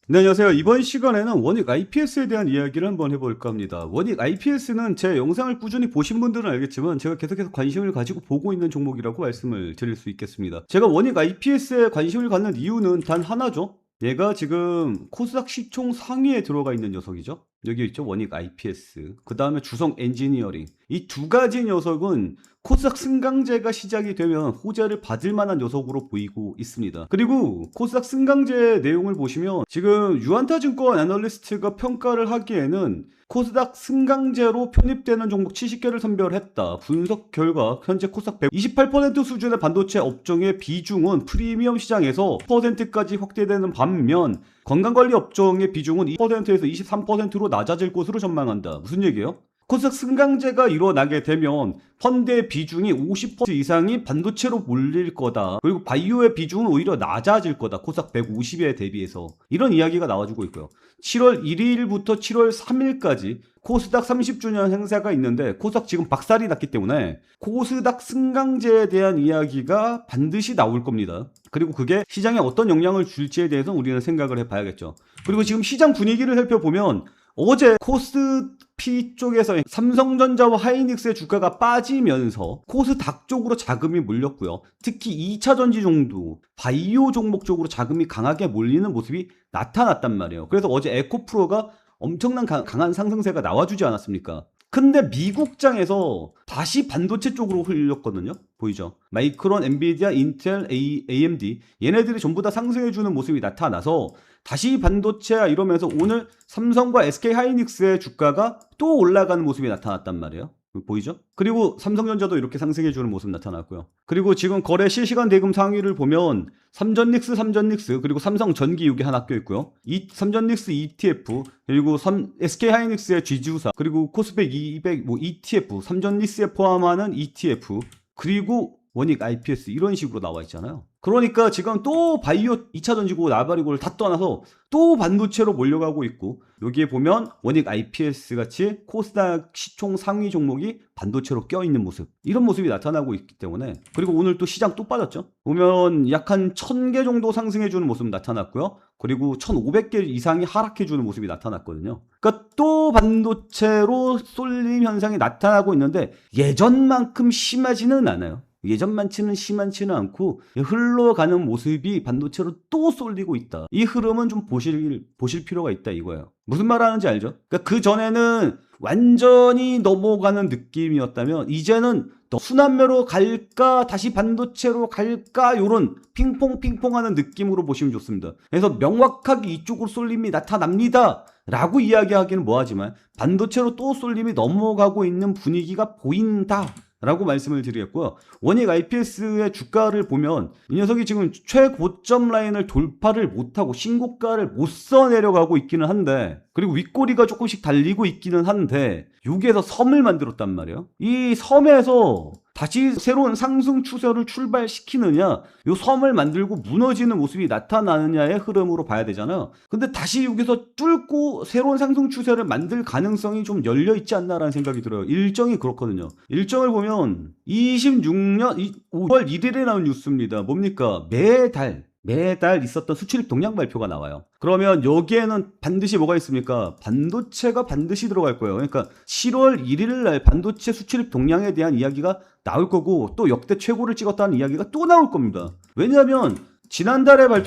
네, 안녕하세요. 이번 시간에는 원익 IPS에 대한 이야기를 한번 해볼까 합니다. 원익 IPS는 제 영상을 꾸준히 보신 분들은 알겠지만 제가 계속해서 관심을 가지고 보고 있는 종목이라고 말씀을 드릴 수 있겠습니다. 제가 원익 IPS에 관심을 갖는 이유는 단 하나죠. 얘가 지금 코스닥 시총 상위에 들어가 있는 녀석이죠. 여기 있죠. 원익 IPS. 그 다음에 주성 엔지니어링. 이 두 가지 녀석은 코스닥 승강제가 시작이 되면 호재를 받을 만한 녀석으로 보이고 있습니다. 그리고 코스닥 승강제 내용을 보시면 지금 유한타증권 애널리스트가 평가를 하기에는 코스닥 승강제로 편입되는 종목 70개를 선별했다. 분석 결과 현재 코스닥 128% 수준의 반도체 업종의 비중은 프리미엄 시장에서 10%까지 확대되는 반면 건강관리 업종의 비중은 2%에서 23%로 낮아질 것으로 전망한다. 무슨 얘기예요? 코스닥 승강제가 일어나게 되면 펀드의 비중이 50% 이상이 반도체로 몰릴 거다. 그리고 바이오의 비중은 오히려 낮아질 거다. 코스닥 150에 대비해서. 이런 이야기가 나와주고 있고요. 7월 1일부터 7월 3일까지 코스닥 30주년 행사가 있는데 코스닥 지금 박살이 났기 때문에 코스닥 승강제에 대한 이야기가 반드시 나올 겁니다. 그리고 그게 시장에 어떤 영향을 줄지에 대해서 우리는 생각을 해봐야겠죠. 그리고 지금 시장 분위기를 살펴보면 어제 코스피 쪽에서 삼성전자와 하이닉스의 주가가 빠지면서 코스닥 쪽으로 자금이 몰렸고요. 특히 2차 전지 정도, 바이오 종목 쪽으로 자금이 강하게 몰리는 모습이 나타났단 말이에요. 그래서 어제 에코프로가 엄청난 강한 상승세가 나와주지 않았습니까? 근데 미국장에서 다시 반도체 쪽으로 흘렸거든요. 보이죠? 마이크론, 엔비디아, 인텔, AMD 얘네들이 전부 다 상승해주는 모습이 나타나서 다시 반도체야 이러면서 오늘 삼성과 SK하이닉스의 주가가 또 올라가는 모습이 나타났단 말이에요. 보이죠? 그리고 삼성전자도 이렇게 상승해주는 모습 나타났고요. 그리고 지금 거래 실시간 대금 상위를 보면 삼전닉스 그리고 삼성전기 여기 하나 껴있고요. 삼전닉스 ETF 그리고 SK하이닉스의 G주사 그리고 코스닥 200 ETF 삼전닉스에 포함하는 ETF 그리고 원익 IPS 이런 식으로 나와 있잖아요. 그러니까 지금 또 바이오 2차 전지고 나발이고를 다 떠나서 또 반도체로 몰려가고 있고 여기에 보면 원익 IPS 같이 코스닥 시총 상위 종목이 반도체로 껴있는 모습 이런 모습이 나타나고 있기 때문에 그리고 오늘 또 시장 또 빠졌죠. 보면 약 한 1000개 정도 상승해주는 모습 나타났고요. 그리고 1500개 이상이 하락해주는 모습이 나타났거든요. 그러니까 또 반도체로 쏠림 현상이 나타나고 있는데 예전만큼 심하지는 않아요. 예전만치는 심하지는 않고 흘러가는 모습이 반도체로 또 쏠리고 있다. 이 흐름은 좀 보실 필요가 있다 이거예요. 무슨 말 하는지 알죠? 그러니까 그 전에는 완전히 넘어가는 느낌이었다면 이제는 순환매로 갈까 다시 반도체로 갈까 요런 핑퐁 하는 느낌으로 보시면 좋습니다. 그래서 명확하게 이쪽으로 쏠림이 나타납니다 라고 이야기하기는 뭐하지만 반도체로 또 쏠림이 넘어가고 있는 분위기가 보인다 라고 말씀을 드리겠고요. 원익 IPS의 주가를 보면 이 녀석이 지금 최고점 라인을 돌파를 못하고 신고가를 못 써내려가고 있기는 한데 그리고 윗꼬리가 조금씩 달리고 있기는 한데 여기에서 섬을 만들었단 말이에요. 이 섬에서 다시 새로운 상승 추세를 출발시키느냐 이 섬을 만들고 무너지는 모습이 나타나느냐의 흐름으로 봐야 되잖아요. 근데 다시 여기서 뚫고 새로운 상승 추세를 만들 가능성이 좀 열려있지 않나라는 생각이 들어요. 일정이 그렇거든요. 일정을 보면 26년 5월 1일에 나온 뉴스입니다. 뭡니까? 매달 있었던 수출입 동향 발표가 나와요. 그러면 여기에는 반드시 뭐가 있습니까? 반도체가 반드시 들어갈 거예요. 그러니까 7월 1일 날 반도체 수출입 동향에 대한 이야기가 나올 거고 또 역대 최고를 찍었다는 이야기가 또 나올 겁니다. 왜냐하면 지난달이라고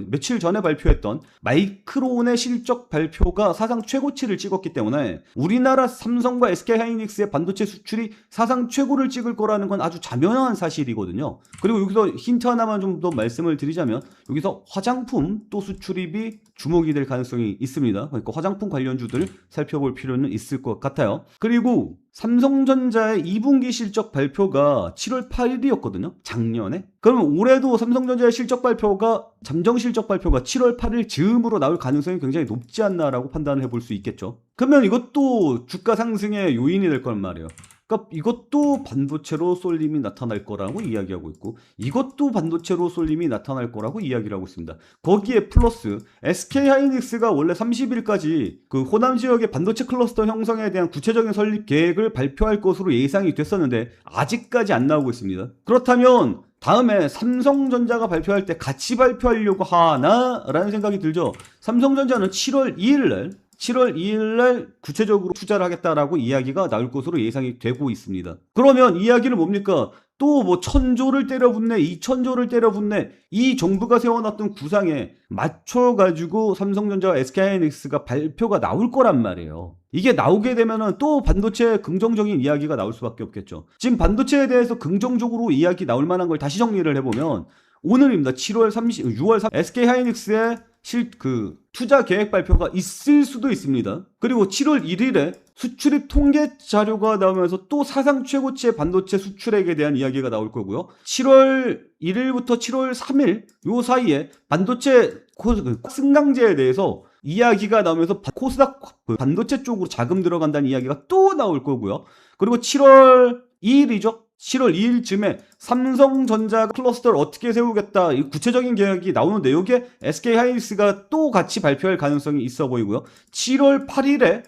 며칠 전에 발표했던 마이크론의 실적 발표가 사상 최고치를 찍었기 때문에 우리나라 삼성과 SK하이닉스의 반도체 수출이 사상 최고를 찍을 거라는 건 아주 자명한 사실이거든요. 그리고 여기서 힌트 하나만 좀 더 말씀을 드리자면 여기서 화장품 또 수출입이 주목이 될 가능성이 있습니다. 그러니까 화장품 관련주들 살펴볼 필요는 있을 것 같아요. 그리고 삼성전자의 2분기 실적 발표가 7월 8일이었거든요. 작년에. 그러면 올해도 삼성전자의 잠정 실적 발표가 7월 8일 즈음으로 나올 가능성이 굉장히 높지 않나라고 판단을 해볼 수 있겠죠. 그러면 이것도 주가 상승의 요인이 될 거란 말이에요. 그러니까 이것도 반도체로 쏠림이 나타날 거라고 이야기하고 있고 이것도 반도체로 쏠림이 나타날 거라고 이야기를 하고 있습니다. 거기에 플러스 SK하이닉스가 원래 30일까지 그 호남 지역의 반도체 클러스터 형성에 대한 구체적인 설립 계획을 발표할 것으로 예상이 됐었는데 아직까지 안 나오고 있습니다. 그렇다면 다음에 삼성전자가 발표할 때 같이 발표하려고 하나라는 생각이 들죠. 삼성전자는 7월 2일 날 구체적으로 투자를 하겠다라고 이야기가 나올 것으로 예상이 되고 있습니다. 그러면 이야기는 뭡니까? 또 뭐 1000조를 때려붓네, 2000조를 때려붓네, 이 정부가 세워놨던 구상에 맞춰가지고 삼성전자와 SK하이닉스가 발표가 나올 거란 말이에요. 이게 나오게 되면은 또 반도체 긍정적인 이야기가 나올 수밖에 없겠죠. 지금 반도체에 대해서 긍정적으로 이야기 나올 만한 걸 다시 정리를 해보면 오늘입니다. 6월 3일 SK하이닉스의 투자 계획 발표가 있을 수도 있습니다. 그리고 7월 1일에 수출입 통계 자료가 나오면서 또 사상 최고치의 반도체 수출액에 대한 이야기가 나올 거고요. 7월 1일부터 7월 3일 요 사이에 반도체 승강제에 대해서 이야기가 나오면서 코스닥 반도체 쪽으로 자금 들어간다는 이야기가 또 나올 거고요. 그리고 7월 2일이죠. 7월 2일쯤에 삼성전자 클러스터를 어떻게 세우겠다 이 구체적인 계획이 나오는데 여기에 SK하이닉스가 또 같이 발표할 가능성이 있어 보이고요. 7월 8일에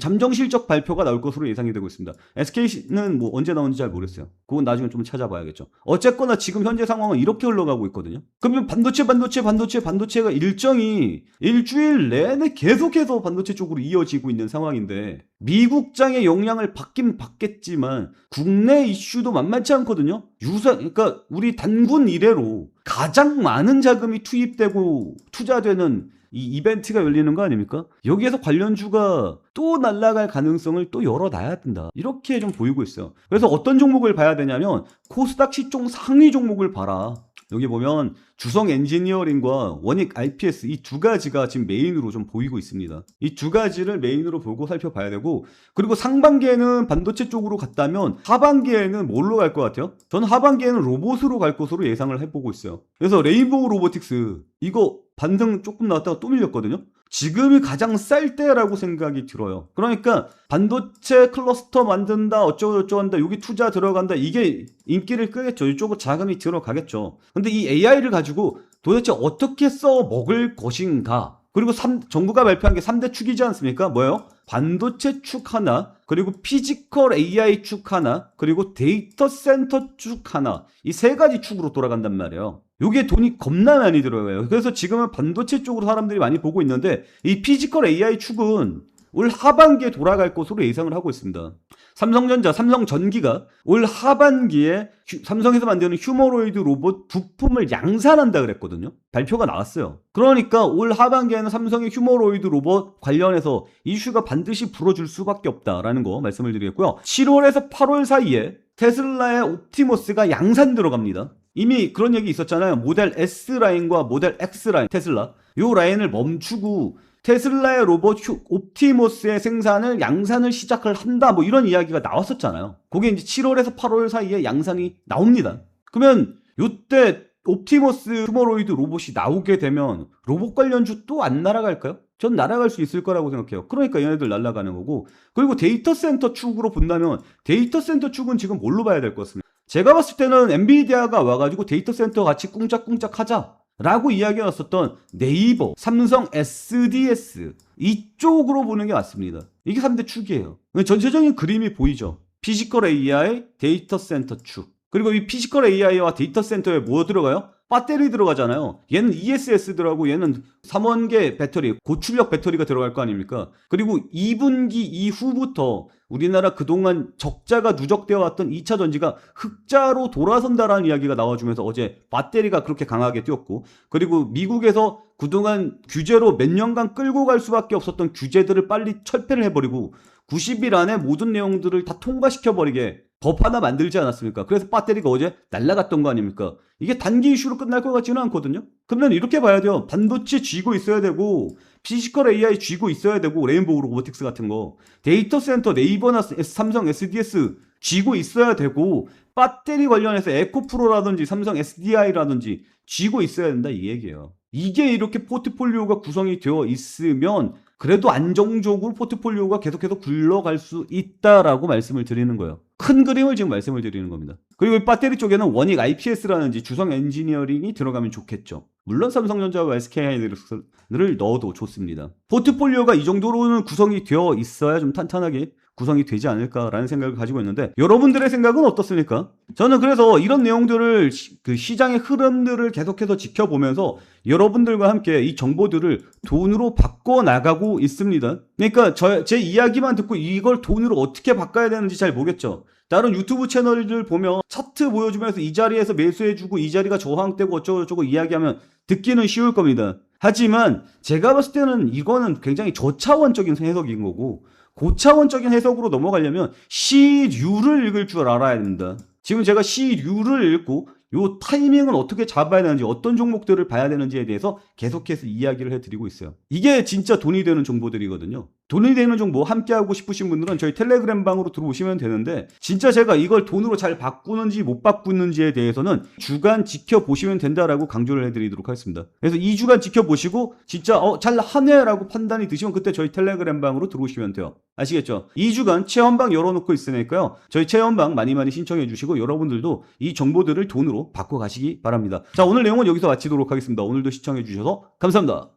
잠정 실적 발표가 나올 것으로 예상이 되고 있습니다. SK는 뭐 언제 나오는지 잘 모르겠어요. 그건 나중에 좀 찾아봐야겠죠. 어쨌거나 지금 현재 상황은 이렇게 흘러가고 있거든요. 그러면 반도체가 일정이 일주일 내내 계속해서 반도체 쪽으로 이어지고 있는 상황인데 미국장의 영향을 받긴 받겠지만 국내 이슈도 만만치 않거든요. 그러니까 우리 단군 이래로 가장 많은 자금이 투입되고 투자되는 이 이벤트가 열리는 거 아닙니까? 여기에서 관련주가 또 날아갈 가능성을 또 열어놔야 된다. 이렇게 좀 보이고 있어요. 그래서 어떤 종목을 봐야 되냐면 코스닥 시총 상위 종목을 봐라. 여기 보면 주성 엔지니어링과 원익 IPS 이 두 가지가 지금 메인으로 좀 보이고 있습니다. 이 두 가지를 메인으로 보고 살펴봐야 되고 그리고 상반기에는 반도체 쪽으로 갔다면 하반기에는 뭘로 갈 것 같아요? 저는 하반기에는 로봇으로 갈 것으로 예상을 해보고 있어요. 그래서 레인보우 로보틱스 이거 반등 조금 나왔다가 또 밀렸거든요. 지금이 가장 쌀 때라고 생각이 들어요. 그러니까 반도체 클러스터 만든다 어쩌고저쩌고 한다 여기 투자 들어간다 이게 인기를 끄겠죠. 이쪽으로 자금이 들어가겠죠. 근데 이 AI를 가지고 도대체 어떻게 써 먹을 것인가. 그리고 정부가 발표한 게 3대 축이지 않습니까? 뭐예요? 반도체 축 하나, 그리고 피지컬 AI 축 하나, 그리고 데이터 센터 축 하나. 이 세 가지 축으로 돌아간단 말이에요. 요게 돈이 겁나 많이 들어가요. 그래서 지금은 반도체 쪽으로 사람들이 많이 보고 있는데 이 피지컬 AI 축은 올 하반기에 돌아갈 것으로 예상을 하고 있습니다. 삼성전기가 올 하반기에 삼성에서 만드는 휴머노이드 로봇 부품을 양산한다 그랬거든요. 발표가 나왔어요. 그러니까 올 하반기에는 삼성의 휴머노이드 로봇 관련해서 이슈가 반드시 불어줄 수밖에 없다라는 거 말씀을 드리겠고요. 7월에서 8월 사이에 테슬라의 옵티머스가 양산 들어갑니다. 이미 그런 얘기 있었잖아요. 모델 S 라인과 모델 X 라인 테슬라 요 라인을 멈추고 테슬라의 로봇 옵티머스의 생산을 양산을 시작을 한다 뭐 이런 이야기가 나왔었잖아요. 그게 이제 7월에서 8월 사이에 양산이 나옵니다. 그러면 요때 옵티머스 휴머노이드 로봇이 나오게 되면 로봇 관련주 또 안 날아갈까요? 전 날아갈 수 있을 거라고 생각해요. 그러니까 얘네들 날아가는 거고 그리고 데이터 센터 축으로 본다면 데이터 센터 축은 지금 뭘로 봐야 될 것 같습니다. 제가 봤을 때는 엔비디아가 와가지고 데이터 센터 같이 꿍짝꿍짝 하자 라고 이야기해놨었던 네이버, 삼성 SDS 이쪽으로 보는 게 맞습니다. 이게 3대 축이에요. 전체적인 그림이 보이죠. 피지컬 AI, 데이터 센터 축. 그리고 이 피지컬 AI와 데이터 센터에 뭐 들어가요? 배터리 들어가잖아요. 얘는 ESS 들어가고 얘는 3원계 배터리, 고출력 배터리가 들어갈 거 아닙니까? 그리고 2분기 이후부터 우리나라 그동안 적자가 누적되어 왔던 2차 전지가 흑자로 돌아선다라는 이야기가 나와주면서 어제 배터리가 그렇게 강하게 뛰었고 그리고 미국에서 그동안 규제로 몇 년간 끌고 갈 수밖에 없었던 규제들을 빨리 철폐를 해버리고 90일 안에 모든 내용들을 다 통과시켜버리게 법 하나 만들지 않았습니까? 그래서 배터리가 어제 날아갔던 거 아닙니까? 이게 단기 이슈로 끝날 것 같지는 않거든요. 그러면 이렇게 봐야 돼요. 반도체 쥐고 있어야 되고 피지컬 AI 쥐고 있어야 되고 레인보우 로보틱스 같은 거 데이터 센터 네이버나 삼성 SDS 쥐고 있어야 되고 배터리 관련해서 에코프로라든지 삼성 SDI라든지 쥐고 있어야 된다 이 얘기예요. 이게 이렇게 포트폴리오가 구성이 되어 있으면 그래도 안정적으로 포트폴리오가 계속해서 굴러갈 수 있다라고 말씀을 드리는 거예요. 큰 그림을 지금 말씀을 드리는 겁니다. 그리고 이 배터리 쪽에는 원익 IPS라든지 주성 엔지니어링이 들어가면 좋겠죠. 물론 삼성전자와 SK하이닉스를 넣어도 좋습니다. 포트폴리오가 이 정도로는 구성이 되어 있어야 좀 탄탄하게 구성이 되지 않을까라는 생각을 가지고 있는데 여러분들의 생각은 어떻습니까? 저는 그래서 이런 내용들을 그 시장의 흐름들을 계속해서 지켜보면서 여러분들과 함께 이 정보들을 돈으로 바꿔 나가고 있습니다. 그러니까 제 이야기만 듣고 이걸 돈으로 어떻게 바꿔야 되는지 잘 모르겠죠. 다른 유튜브 채널들 보면 차트 보여주면서 이 자리에서 매수해주고 이 자리가 저항되고 어쩌고저쩌고 이야기하면 듣기는 쉬울 겁니다. 하지만 제가 봤을 때는 이거는 굉장히 저차원적인 해석인 거고 고차원적인 해석으로 넘어가려면 시류를 읽을 줄 알아야 됩니다. 지금 제가 시류를 읽고 요 타이밍은 어떻게 잡아야 되는지 어떤 종목들을 봐야 되는지에 대해서 계속해서 이야기를 해드리고 있어요. 이게 진짜 돈이 되는 정보들이거든요. 돈이 되는 정보 함께하고 싶으신 분들은 저희 텔레그램 방으로 들어오시면 되는데 진짜 제가 이걸 돈으로 잘 바꾸는지 못 바꾸는지에 대해서는 주간 지켜보시면 된다라고 강조를 해드리도록 하겠습니다. 그래서 2주간 지켜보시고 진짜 잘 하네라고 판단이 드시면 그때 저희 텔레그램 방으로 들어오시면 돼요. 아시겠죠? 2주간 체험방 열어놓고 있으니까요. 저희 체험방 많이 신청해 주시고 여러분들도 이 정보들을 돈으로 바꿔 가시기 바랍니다. 자, 오늘 내용은 여기서 마치도록 하겠습니다. 오늘도 시청해 주셔서 감사합니다.